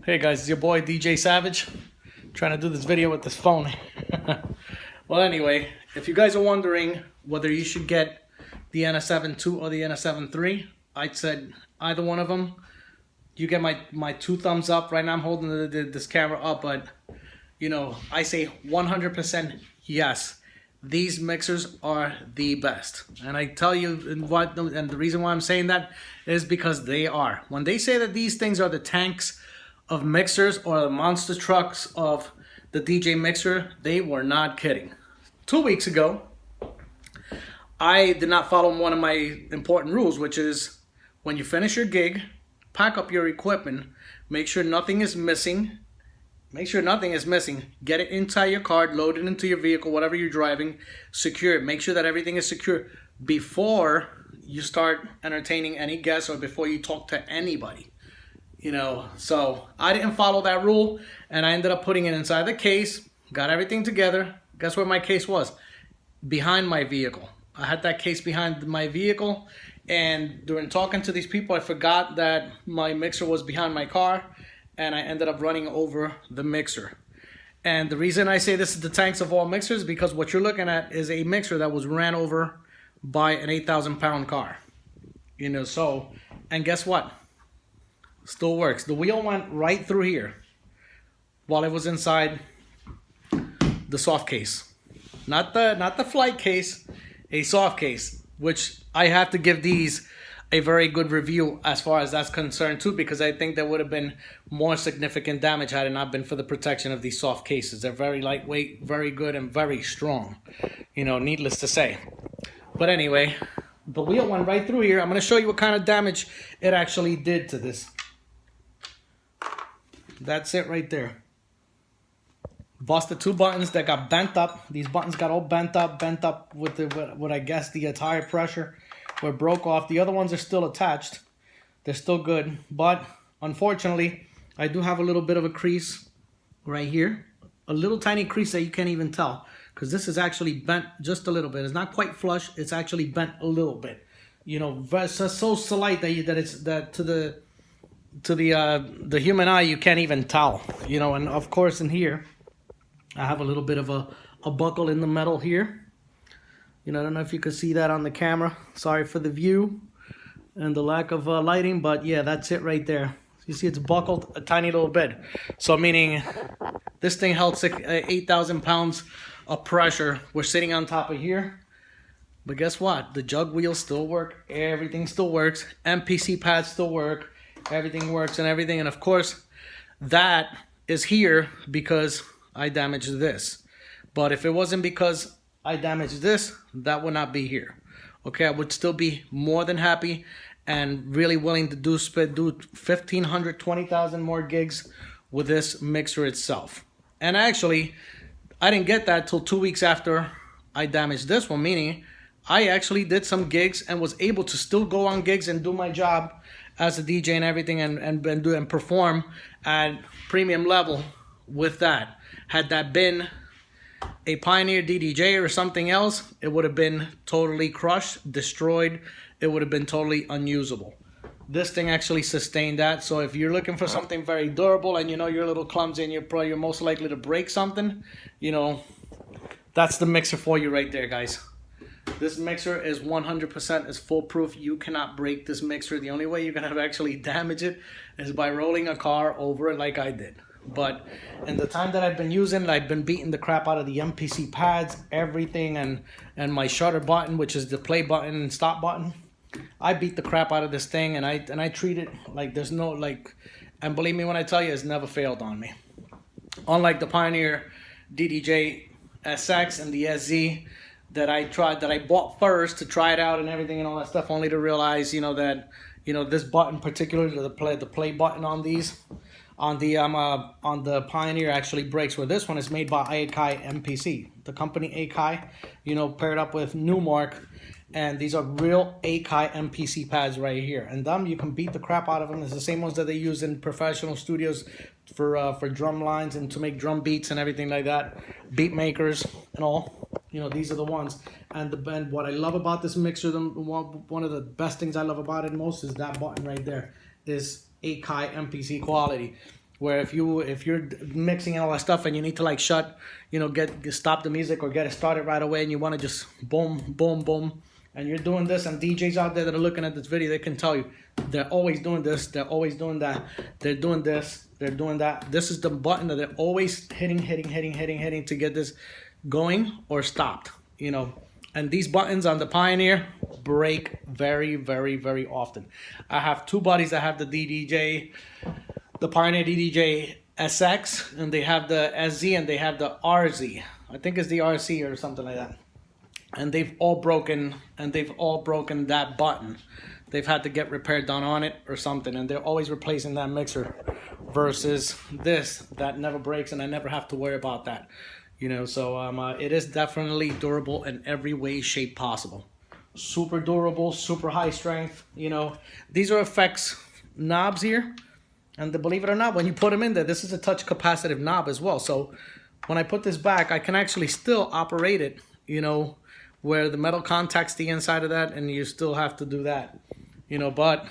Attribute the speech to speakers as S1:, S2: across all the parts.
S1: Hey guys, it's your boy DJ Savage, trying to do this video with this phone. Well, anyway, if you guys are wondering whether you should get the NS7 II or the NS7 III, I'd said either one of them. You get my two thumbs up. Right now I'm holding this camera up, but you know, I say 100% yes. These mixers are the best, and I tell you what, and the reason why I'm saying that is because they are. When they say that these things are the tanks of mixers or the monster trucks of the DJ mixer, they were not kidding. 2 weeks ago, I did not follow one of my important rules, which is when you finish your gig, pack up your equipment, make sure nothing is missing. Make sure nothing is missing. Get it inside your car, load it into your vehicle, whatever you're driving, secure it. Make sure that everything is secure before you start entertaining any guests or before you talk to anybody. You know, so I didn't follow that rule, and I ended up putting it inside the case, got everything together. Guess where my case was? Behind my vehicle. I had that case behind my vehicle, and during talking to these people, I forgot that my mixer was behind my car, and I ended up running over the mixer. And the reason I say this is the tanks of all mixers is because what you're looking at is a mixer that was ran over by an 8,000 pound car. You know, so, and guess what? Still works. The wheel went right through here while it was inside the soft case. Not the flight case, a soft case, which I have to give these a very good review as far as that's concerned too, because I think there would have been more significant damage had it not been for the protection of these soft cases. They're very lightweight, very good, and very strong, you know, needless to say. But anyway, the wheel went right through here. I'm going to show you what kind of damage it actually did to this. That's it right there. Busted two buttons that got bent up. These buttons got all bent up with what I guess the tire pressure were broke off. The other ones are still attached. They're still good, but unfortunately, I do have a little bit of a crease right here. A little tiny crease that you can't even tell, because this is actually bent just a little bit. It's not quite flush. It's actually bent a little bit. You know, it's so slight that to the human eye you can't even tell. You know, and of course in here, I have a little bit of a buckle in the metal here. You know, I don't know if you can see that on the camera. Sorry for the view and the lack of lighting, but yeah, that's it right there. You see it's buckled a tiny little bit. So meaning this thing held 8,000 pounds of pressure. We're sitting on top of here. But guess what? The jug wheels still work. Everything still works. MPC pads still work. Everything works and everything. And of course, that is here because I damaged this. But if it wasn't because I damaged this, that would not be here. Okay, I would still be more than happy and really willing to do 1,500, 20,000 more gigs with this mixer itself. And actually, I didn't get that till 2 weeks after I damaged this one, meaning I actually did some gigs and was able to still go on gigs and do my job as a DJ and everything and perform at premium level with that. Had that been a Pioneer DDJ or something else, it would have been totally crushed, destroyed. It would have been totally unusable. This thing actually sustained that. So if you're looking for something very durable and you know you're a little clumsy and you're most likely to break something, you know, that's the mixer for you right there, guys. This mixer is 100% is foolproof. You cannot break this mixer. The only way you're going to actually damage it is by rolling a car over it like I did. But in the time that I've been using it, I've been beating the crap out of the MPC pads, everything, and my shutter button, which is the play button and stop button. I beat the crap out of this thing, and I treat it like there's no, like, and believe me when I tell you, it's never failed on me. Unlike the Pioneer DDJ SX and the SZ that I bought first to try it out and everything and all that stuff, only to realize, you know, that, you know, this button particularly, the play button on these, on the Pioneer actually breaks, where this one is made by Akai MPC, the company Akai, you know, paired up with Numark, and these are real Akai MPC pads right here, and them you can beat the crap out of them. It's the same ones that they use in professional studios for drum lines and to make drum beats and everything like that, beat makers and all. You know, these are the ones. And what I love about this mixer, one of the best things I love about it most is that button right there, is Akai MPC quality. where if you're mixing and all that stuff and you need to like shut, stop the music or get it started right away, and you want to just boom, boom, boom, and you're doing this, and DJs out there that are looking at this video, they can tell you they're always doing this, they're always doing that, they're doing this, they're doing that. This is the button that they're always hitting to get this going or stopped, And these buttons on the Pioneer break very, very, very often. I have two buddies that have the Pioneer DDJ SX, and they have the SZ, and they have the RZ. I think it's the RC or something like that. And they've all broken that button. They've had to get repair done on it or something, and they're always replacing that mixer versus this that never breaks, and I never have to worry about that. So it is definitely durable in every way, shape possible. Super durable, super high strength. These are effects knobs here, and believe it or not, when you put them in there, this is a touch capacitive knob as well. So when I put this back, I can actually still operate it, where the metal contacts the inside of that, and you still have to do that, but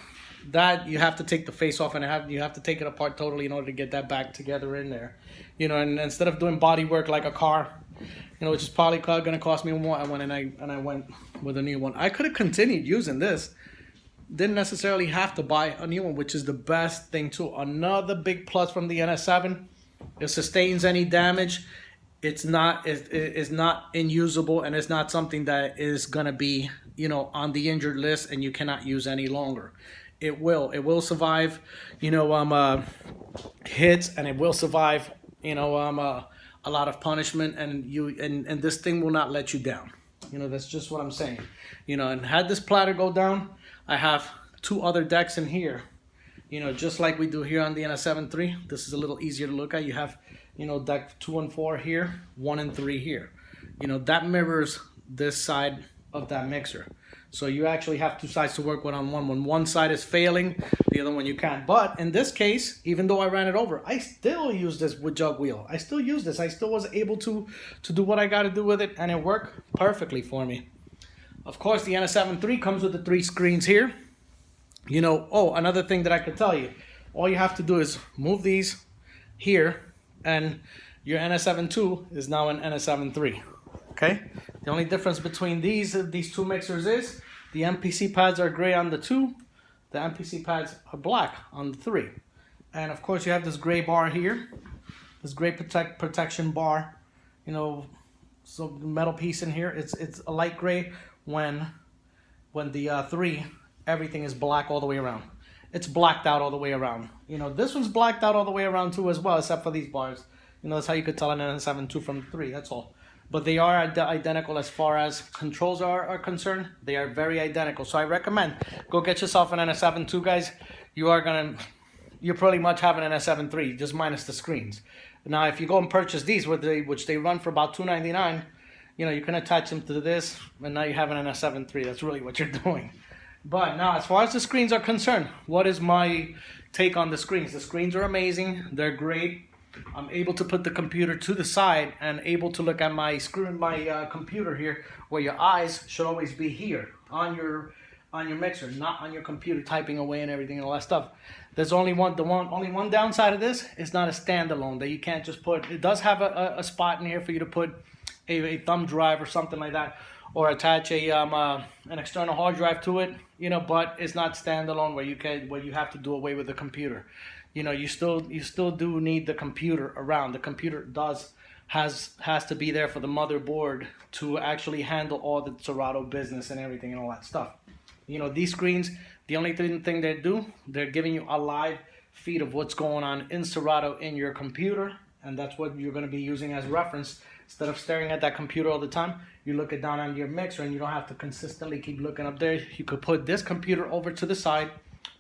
S1: that you have to take the face off, and you have to take it apart totally in order to get that back together in there, and instead of doing body work like a car, which is probably going to cost me more, I went with a new one. I could have continued using this, didn't necessarily have to buy a new one, which is the best thing too. Another big plus from the NS7, it sustains any damage. It's not unusable, and it's not something that is gonna be on the injured list and you cannot use any longer. It will survive hits, and it will survive a lot of punishment, and this thing will not let you down. That's just what I'm saying. And had this platter go down, I have two other decks in here, just like we do here on the NS7 III. This is a little easier to look at. You have deck 2 and 4 here, 1 and 3 here. That mirrors this side of that mixer. So you actually have two sides to work with on one. When one side is failing, the other one you can't. But in this case, even though I ran it over, I still use this with jug wheel. I still use this. I still was able to do what I got to do with it, and it worked perfectly for me. Of course, the NS7 III comes with the 3 screens here. Another thing that I could tell you, all you have to do is move these here, and your NS7 II is now an NS7 III. Okay? The only difference between these two mixers is the MPC pads are gray on the 2, the MPC pads are black on the 3. And of course you have this gray bar here, this gray protection bar, so the metal piece in here, it's a light gray when the 3, everything is black all the way around. It's blacked out all the way around. This one's blacked out all the way around too as well, except for these bars. That's how you could tell an NS7 II from the 3, that's all. But they are identical as far as controls are concerned. They are very identical. So I recommend go get yourself an NS7 II, guys. You're pretty much having an NS7 III, just minus the screens. Now, if you go and purchase these, which they run for about $2.99, you can attach them to this, and now you have an NS7 III. That's really what you're doing. But now, as far as the screens are concerned, what is my take on the screens? The screens are amazing. They're great. I'm able to put the computer to the side and able to look at my computer here, where your eyes should always be here on your mixer, not on your computer typing away and everything and all that stuff. There's only one downside of this. It's not a standalone that you can't just put. It does have a spot in here for you to put a thumb drive or something like that, or attach an external hard drive to it. But it's not standalone where you have to do away with the computer. You still do need the computer around. The computer has to be there for the motherboard to actually handle all the Serato business and everything and all that stuff. These screens, the only thing they do, they're giving you a live feed of what's going on in Serato in your computer, and that's what you're going to be using as reference. Instead of staring at that computer all the time, you look it down on your mixer, and you don't have to consistently keep looking up there. You could put this computer over to the side,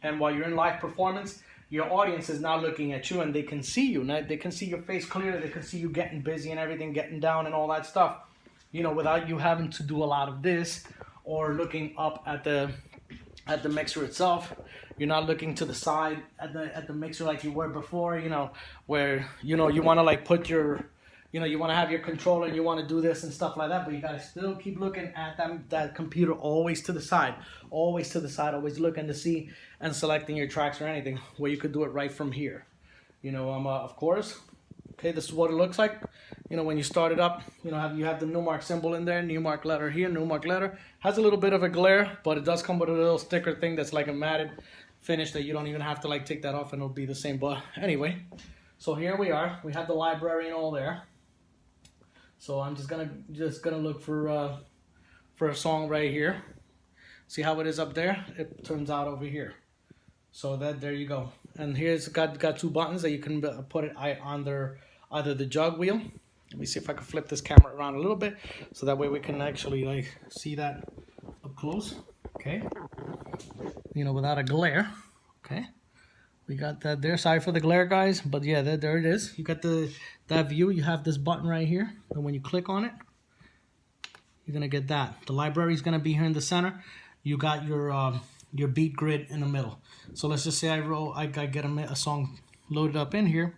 S1: and while you're in live performance, your audience is now looking at you, and they can see you. Now, they can see your face clearly. They can see you getting busy and everything, getting down and all that stuff, without you having to do a lot of this or looking up at the mixer itself. You're not looking to the side at the mixer like you were before, where you want to like put your you want to have your controller and you want to do this and stuff like that, but you got to still keep looking at that computer always to the side, always looking to see and selecting your tracks or anything, where you could do it right from here. You know, of course, okay, this is what it looks like. You know, when you start it up, you know, you have the Numark symbol in there, Numark letter here, Numark letter. Has a little bit of a glare, but it does come with a little sticker thing that's like a matted finish that you don't even have to like take that off and it'll be the same. But anyway, so here we are. We have the library and all there. So I'm just gonna look for a song right here. See how it is up there? It turns out over here. So there you go. And here's got 2 buttons that you can put it on either the jug wheel. Let me see if I can flip this camera around a little bit so that way we can actually like see that up close. Okay. You know, without a glare. Okay. We got that there. Sorry for the glare, guys, but yeah, there it is. You got that view. You have this button right here, and when you click on it, you're gonna get that. The library is gonna be here in the center. You got your beat grid in the middle. So let's just say I get a song loaded up in here,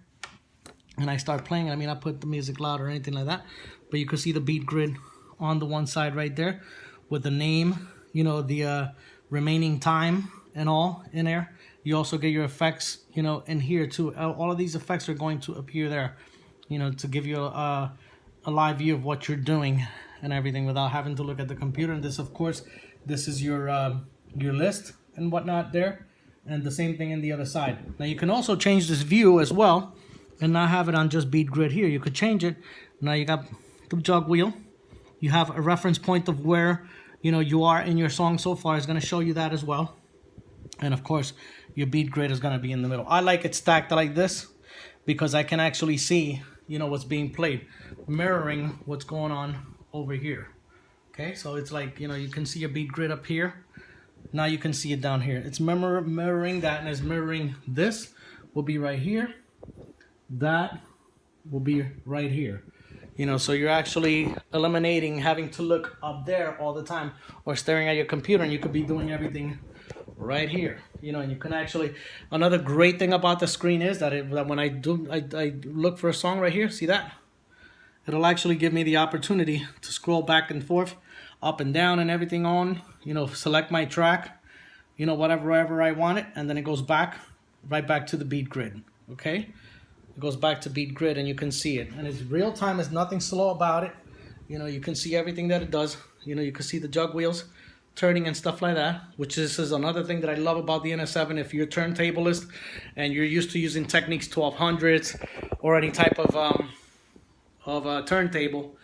S1: and I start playing. I mean, I put the music loud or anything like that, but you can see the beat grid on the one side right there, with the name, you know, the remaining time and all in there. You also get your effects, you know, in here too. All of these effects are going to appear there, you know, to give you a live view of what you're doing and everything without having to look at the computer. And this, of course, this is your list and whatnot there, and the same thing in the other side. Now you can also change this view as well, and not have it on just beat grid here. You could change it. Now you got the jog wheel. You have a reference point of where, you know, you are in your song so far. It's going to show you that as well. And of course, your beat grid is going to be in the middle. I like it stacked like this because I can actually see, you know, what's being played, mirroring what's going on over here. Okay, so it's like, you know, you can see a beat grid up here. Now you can see it down here. It's mirroring that, and it's mirroring this will be right here. That will be right here. You know, so you're actually eliminating having to look up there all the time or staring at your computer, and you could be doing everything right here. You know, and you can actually, another great thing about the screen is that when I look for a song right here, see that? It'll actually give me the opportunity to scroll back and forth, up and down and everything on, you know, select my track, you know, wherever I want it, and then it goes back, right back to the beat grid, okay? It goes back to beat grid and you can see it. And it's real time, there's nothing slow about it. You know, you can see everything that it does. You know, you can see the jug wheels turning and stuff like that, which is another thing that I love about the NS7. If you're a turntablist and you're used to using Technics 1200s or any type of turntable,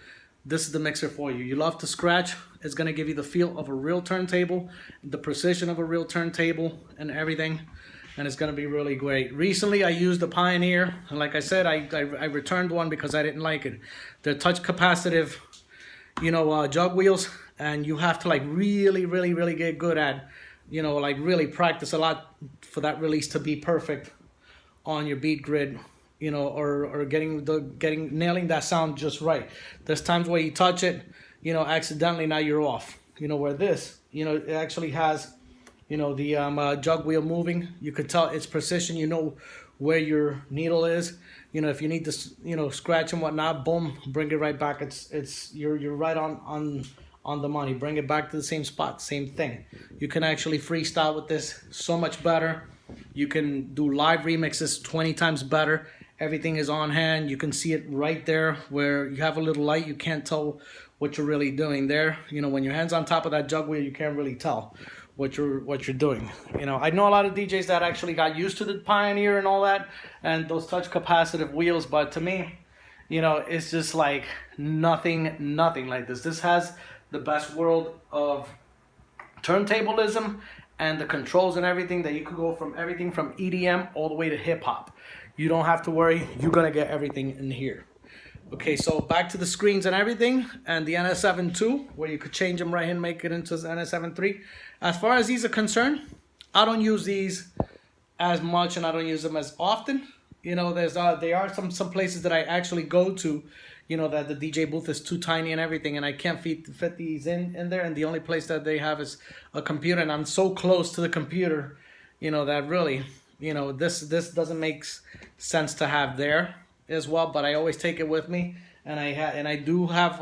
S1: this is the mixer for you. You love to scratch. It's going to give you the feel of a real turntable, the precision of a real turntable and everything. And it's going to be really great. Recently, I used the Pioneer. And like I said, I returned one because I didn't like it. They're touch capacitive, you know, jug wheels. And you have to like really get good at, you know, like really practice a lot for that release to be perfect on your beat grid, you know, or nailing that sound just right. There's times where you touch it, you know, accidentally, now you're off. You know, where this, you know, it actually has, you know, the jug wheel moving. You could tell its precision. You know where your needle is. You know, if you need to, you know, scratch and whatnot, boom, bring it right back. You're right on the money. Bring it back to the same spot. Same thing. You can actually freestyle with this so much better. You can do live remixes 20 times better. Everything is on hand. You can see it right there where you have a little light. You can't tell what you're really doing there. You know, when your hand's on top of that jug wheel, you can't really tell what you're doing. You know, I know a lot of DJs that actually got used to the Pioneer and all that and those touch capacitive wheels, but to me, you know, it's just like nothing like this. This has the best world of turntablism and the controls and everything, that you could go from everything from EDM all the way to hip hop. You don't have to worry, you're gonna get everything in here. Okay, so back to the screens and everything, and the NS7 II, where you could change them right here and make it into the NS7 III. As far as these are concerned, I don't use these as much and I don't use them as often. You know, there are some places that I actually go to, you know, that the DJ booth is too tiny and everything, and I can't fit these in there, and the only place that they have is a computer, and I'm so close to the computer, you know, that really, you know, this doesn't make sense to have there as well. But I always take it with me, and I do have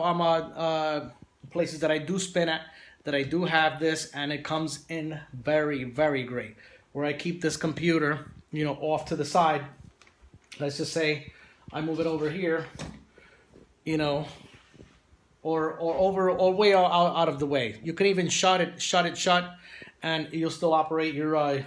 S1: places that I do spin at, that I do have this, and it comes in very great, where I keep this computer, you know, off to the side, let's just say I move it over here, you know, or over or way out of the way. You can even shut it, and you'll still operate your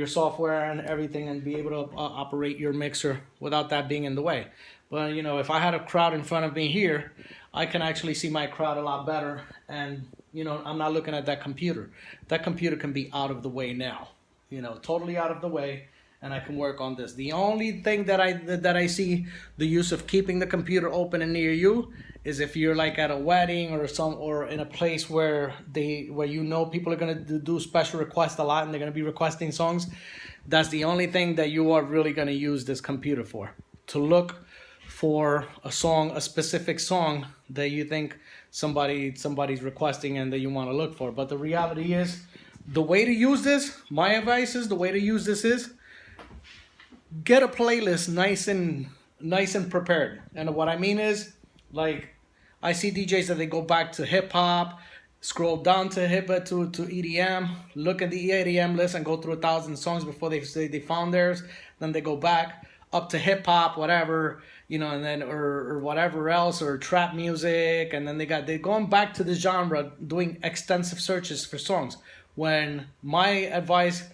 S1: software and everything, and be able to operate your mixer without that being in the way. But you know, if I had a crowd in front of me here, I can actually see my crowd a lot better, and you know, I'm not looking at that computer. That computer can be out of the way now, you know, totally out of the way, and I can work on this. The only thing that I see the use of keeping the computer open and near you is if you're like at a wedding or in a place where you know people are gonna do special requests a lot, and they're gonna be requesting songs. That's the only thing that you are really gonna use this computer for, to look for a song, a specific song that you think somebody's requesting and that you want to look for. But the reality is, the way to use this, my advice is, the way to use this is get a playlist nice and prepared. And what I mean is, like, I see DJs that they go back to hip hop, scroll down to EDM, look at the EDM list and go through 1,000 songs before they say they found theirs. Then they go back up to hip hop, whatever, you know, and then or whatever else, or trap music, and then they're going back to the genre, doing extensive searches for songs. When my advice,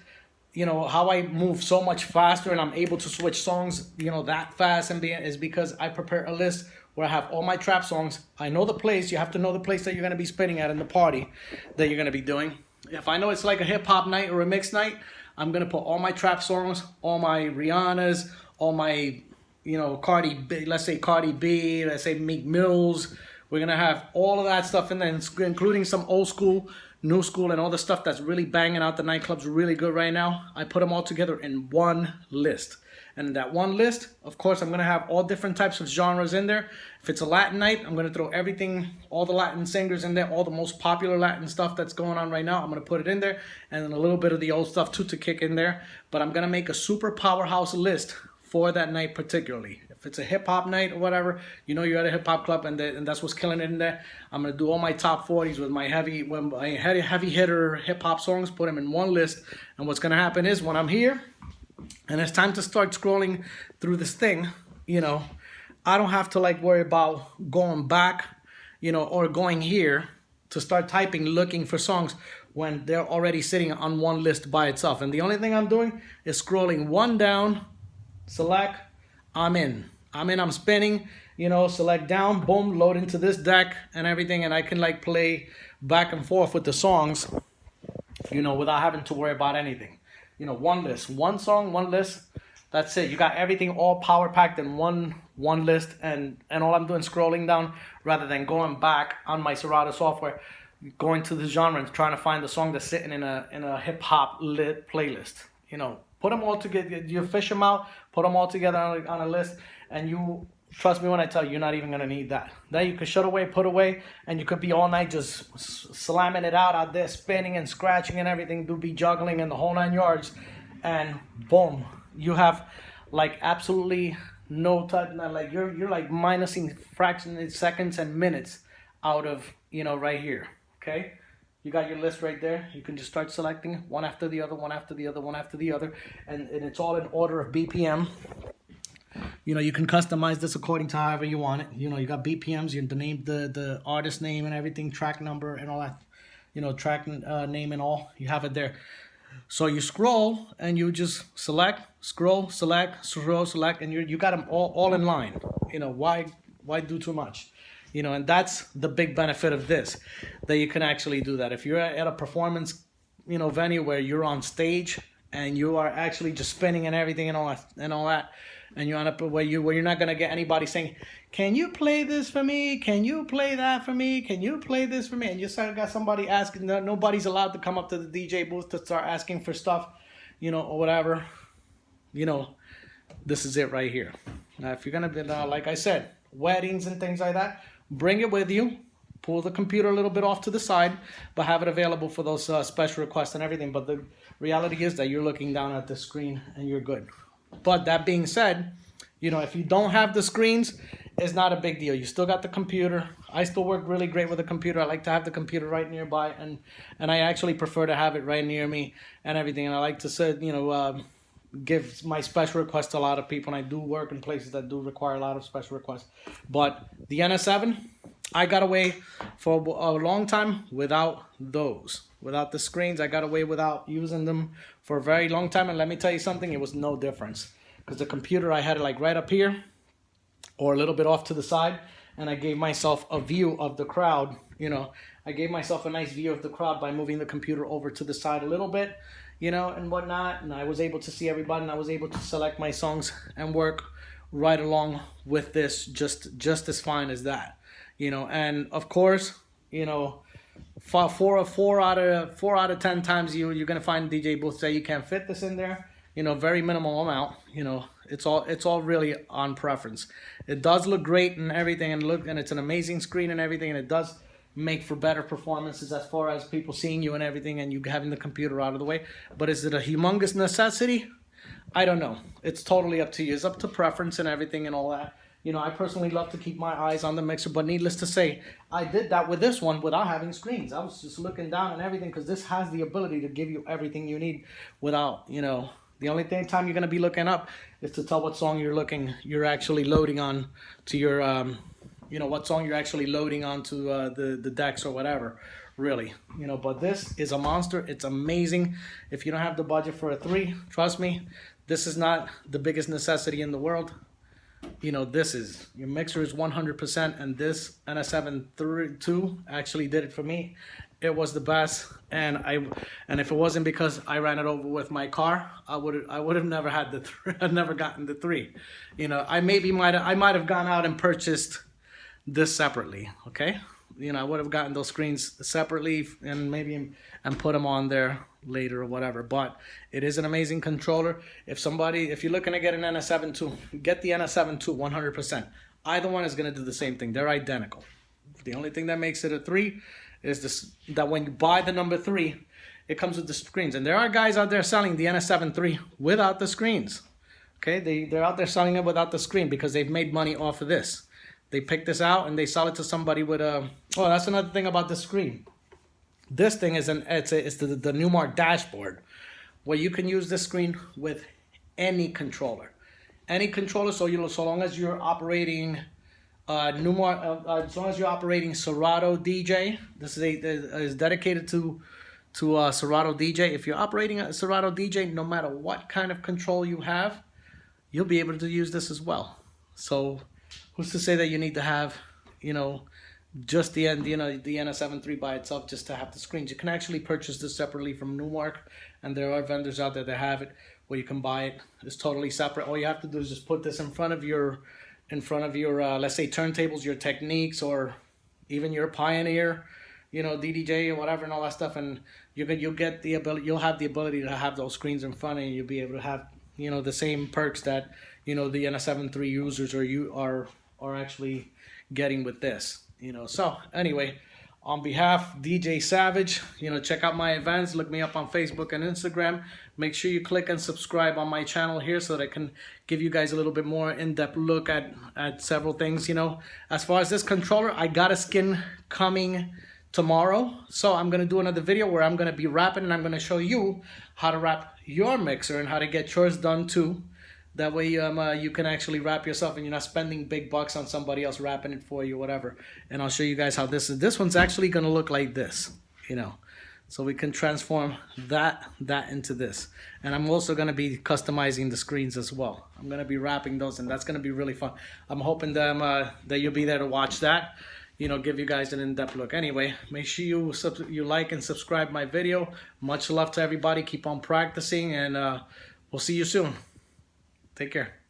S1: you know, how I move so much faster and I'm able to switch songs, you know, that fast is because I prepare a list where I have all my trap songs. I know the place. You have to know the place that you're going to be spinning at in the party that you're going to be doing. If I know it's like a hip hop night or a mix night, I'm going to put all my trap songs, all my Rihannas, all my, you know, Cardi B, let's say Cardi B, let's say Meek Mills. We're going to have all of that stuff in there, including some old school, new school, and all the stuff that's really banging out the nightclubs really good right now. I put them all together in one list. And in that one list, of course, I'm going to have all different types of genres in there. If it's a Latin night, I'm going to throw everything, all the Latin singers in there, all the most popular Latin stuff that's going on right now. I'm going to put it in there, and then a little bit of the old stuff too to kick in there. But I'm going to make a super powerhouse list for that night particularly. If it's a hip-hop night or whatever, you know you're at a hip-hop club and that's what's killing it in there. I'm going to do all my top 40s with my heavy hitter hip-hop songs, put them in one list. And what's going to happen is when I'm here and it's time to start scrolling through this thing, you know, I don't have to like worry about going back, you know, or going here to start typing, looking for songs when they're already sitting on one list by itself. And the only thing I'm doing is scrolling one down, select, I'm spinning, you know, select down, boom, load into this deck and everything, and I can like play back and forth with the songs, you know, without having to worry about anything. You know, one list, one song, one list, that's it. You got everything all power packed in one list, and all I'm doing is scrolling down rather than going back on my Serato software, going to the genre and trying to find the song that's sitting in a hip hop lit playlist. You know, put them all together, you fish them out, put them all together on a list, and you, trust me when I tell you, you're not even going to need that. Then you could shut away, put away, and you could be all night just slamming it out there, spinning and scratching and everything, be juggling in the whole 9 yards, and boom, you have like absolutely no touch, like you're like minusing fractions of seconds and minutes out of, you know, right here, okay? You got your list right there. You can just start selecting one after the other, one after the other, one after the other, and it's all in order of BPM. You know, you can customize this according to however you want it. You know, you got BPMs, you name the artist name and everything, track number and all that. You know, track name and all. You have it there. So you scroll and you just select, scroll, select, and you got them all in line. You know, why do too much? You know, and that's the big benefit of this, that you can actually do that. If you're at a performance, you know, venue where you're on stage and you are actually just spinning and everything and all that, and you end up where you're not gonna get anybody saying, "Can you play this for me? Can you play that for me? Can you play this for me?" And you got somebody asking. Nobody's allowed to come up to the DJ booth to start asking for stuff, you know, or whatever. You know, this is it right here. Now, if you're gonna be like I said, weddings and things like that, bring it with you. Pull the computer a little bit off to the side, but have it available for those special requests and everything. But the reality is that you're looking down at the screen and you're good. But that being said, you know, if you don't have the screens, it's not a big deal. You still got the computer. I still work really great with the computer. I like to have the computer right nearby, and I actually prefer to have it right near me and everything. And I like to say, you know, give my special requests to a lot of people, and I do work in places that do require a lot of special requests. But the NS7, I got away for a long time without those. Without the screens, I got away without using them for a very long time. And let me tell you something, it was no difference. Because the computer, I had it like right up here or a little bit off to the side. And I gave myself a view of the crowd, you know. I gave myself a nice view of the crowd by moving the computer over to the side a little bit, you know, and whatnot. And I was able to see everybody, and I was able to select my songs and work right along with this just as fine as that, you know. And of course, you know, four out of 10 times you're gonna find DJ booths that you can't fit this in there, you know, very minimal amount, you know. It's all really on preference. It does look great and everything, and it's an amazing screen and everything, and it does make for better performances as far as people seeing you and everything, and you having the computer out of the way. But is it a humongous necessity? I don't know. It's totally up to you. It's up to preference and everything and all that. You know, I personally love to keep my eyes on the mixer, but needless to say, I did that with this one without having screens. I was just looking down and everything, because this has the ability to give you everything you need without, you know, the only time you're going to be looking up is to tell what song you're actually loading on to your, you know, what song you're actually loading onto the decks or whatever, really. You know, but this is a monster. It's amazing. If you don't have the budget for a 3, trust me, this is not the biggest necessity in the world. You know, this is, your mixer is 100%, and this NS7 II actually did it for me. It was the best, and if it wasn't because I ran it over with my car, I would have never had the 3. I'd never gotten the 3. You know, I might have gone out and purchased this separately. Okay, you know, I would have gotten those screens separately and put them on there later or whatever. But it is an amazing controller. If you're looking to get an NS7 II, get the NS7 II 100%. Either one is going to do the same thing. They're identical. The only thing that makes it a 3 is this, that when you buy the number 3, it comes with the screens. And there are guys out there selling the NS7 III without the screens. Okay, they're out there selling it without the screen because they've made money off of this. They pick this out and they sell it to somebody with a... Oh, that's another thing about the screen. This thing is it's the Numark dashboard, where you can use this screen with any controller. Any controller, so long as you're operating Numark, as long as you're operating Serato DJ. This is dedicated to Serato DJ. If you're operating a Serato DJ, no matter what kind of control you have, you'll be able to use this as well. So who's to say that you need to have, you know, just the NS7 III by itself just to have the screens? You can actually purchase this separately from Numark, and there are vendors out there that have it where you can buy it. It's totally separate. All you have to do is just put this in front of your let's say turntables, your Techniques, or even your Pioneer, you know, DDJ or whatever and all that stuff, and you'll have the ability to have those screens in front of you. You'll be able to have, you know, the same perks that, you know, the NS7 III users are actually getting with this, you know. So anyway, on behalf of DJ Savage, you know, check out my events. Look me up on Facebook and Instagram. Make sure you click and subscribe on my channel here so that I can give you guys a little bit more in-depth look at several things, you know. As far as this controller, I got a skin coming tomorrow. So I'm going to do another video where I'm going to be wrapping, and I'm going to show you how to wrap your mixer and how to get yours done too. That way you can actually wrap yourself, and you're not spending big bucks on somebody else wrapping it for you, whatever. And I'll show you guys how this is. This one's actually going to look like this, you know. So we can transform that into this. And I'm also going to be customizing the screens as well. I'm going to be wrapping those, and that's going to be really fun. I'm hoping that you'll be there to watch that, you know, give you guys an in-depth look. Anyway, make sure you like and subscribe my video. Much love to everybody. Keep on practicing, and we'll see you soon. Take care.